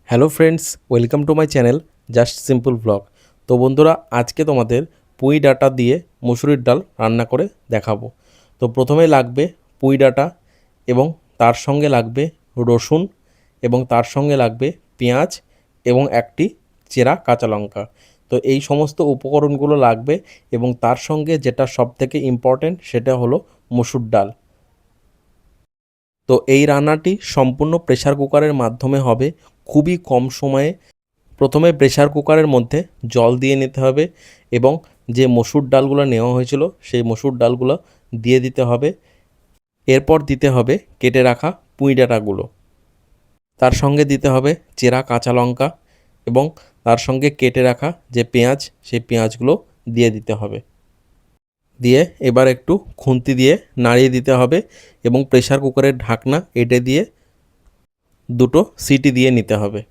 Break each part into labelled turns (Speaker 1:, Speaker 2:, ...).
Speaker 1: Hello friends, welcome to my channel just simple blog. তো বন্ধুরা, আজকে তোমাদের পুঁই ডাঁটা দিয়ে মুসুরির ডাল রান্না করে দেখাবো। তো প্রথমে লাগবে পুঁই ডাঁটা এবং তার সঙ্গে লাগবে রসুন এবং তার সঙ্গে লাগবে পেঁয়াজ এবং একটি চেরা কাঁচা লঙ্কা। তো এই সমস্ত উপকরণগুলো লাগবে এবং তার সঙ্গে যেটা সবথেকে ইম্পর্ট্যান্ট সেটা হলো মুসুর ডাল। তো এই রান্নাটি সম্পূর্ণ প্রেসার কুকারের মাধ্যমে হবে, খুবই কম সময়ে। প্রথমে প্রেসার কুকারের মধ্যে জল দিয়ে নিতে হবে এবং যে মসুর ডালগুলো নেওয়া হয়েছিল সেই মসুর ডালগুলো দিয়ে দিতে হবে। এরপর দিতে হবে কেটে রাখা পুঁই ডাঁটাগুলো, তার সঙ্গে দিতে হবে চেরা কাঁচা লঙ্কা এবং তার সঙ্গে কেটে রাখা যে পেঁয়াজ, সেই পেঁয়াজগুলো দিয়ে দিতে হবে। দিয়ে এবার একটু খুন্তি দিয়ে নাড়িয়ে দিতে হবে এবং প্রেসার কুকারের ঢাকনা এঁটে দিয়ে দুটো সিটি দিয়ে নিতে হবে।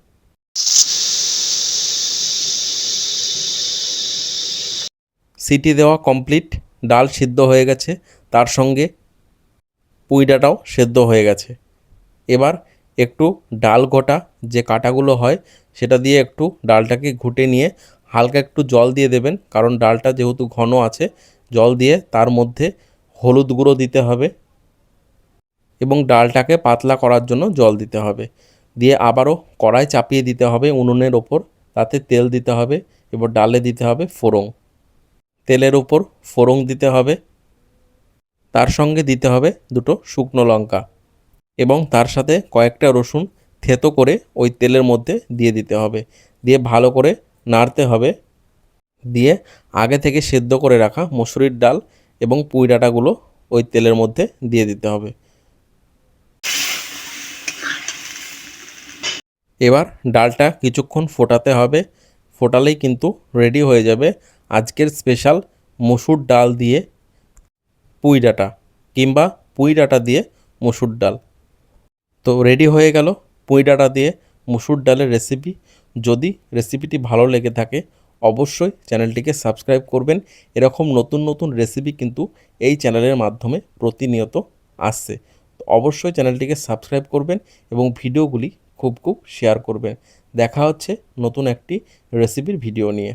Speaker 1: সিটি দেওয়া কমপ্লিট, ডাল সিদ্ধ হয়ে গেছে, তার সঙ্গে পুঁই ডাঁটাও সেদ্ধ হয়ে গেছে। এবার একটু ডাল ঘটা যে কাঁটাগুলো হয় সেটা দিয়ে একটু ডালটাকে ঘুটে নিয়ে হালকা একটু জল দিয়ে দেবেন, কারণ ডালটা যেহেতু ঘন আছে। জল দিয়ে তার মধ্যে হলুদ গুঁড়ো দিতে হবে এবং ডালটাকে পাতলা করার জন্য জল দিতে হবে। দিয়ে আবারও কড়াই চাপিয়ে দিতে হবে উনুনের ওপর, তাতে তেল দিতে হবে। এবার ডালে দিতে হবে ফোড়ন, তেলের উপর ফোড়ন দিতে হবে। তার সঙ্গে দিতে হবে দুটো শুকনো লঙ্কা এবং তার সাথে কয়েকটা রসুন থেতো করে ওই তেলের মধ্যে দিয়ে দিতে হবে। দিয়ে ভালো করে নাড়তে হবে। দিয়ে আগে থেকে সেদ্ধ করে রাখা মসুরির ডাল এবং পুঁই ডাঁটাগুলো ওই তেলের মধ্যে দিয়ে দিতে হবে। এবার ডালটা কিছুক্ষণ ফোটাতে হবে, ফোটালেই কিন্তু রেডি হয়ে যাবে আজকের স্পেশাল মসুর ডাল দিয়ে পুঁই ডাঁটা কিংবা পুঁই ডাঁটা দিয়ে মসুর ডাল। তো রেডি হয়ে গেল পুঁই ডাঁটা দিয়ে মুসুর ডালের রেসিপি। যদি রেসিপিটি ভালো লেগে থাকে অবশ্যই চ্যানেলটিকে সাবস্ক্রাইব করবেন। এরকম নতুন নতুন রেসিপি কিন্তু এই চ্যানেলের মাধ্যমে প্রতিনিয়ত আসছে। তো অবশ্যই চ্যানেলটিকে সাবস্ক্রাইব করবেন এবং ভিডিওগুলি খুব শেয়ার করবেন। দেখা হচ্ছে নতুন একটি রেসিপির ভিডিও নিয়ে।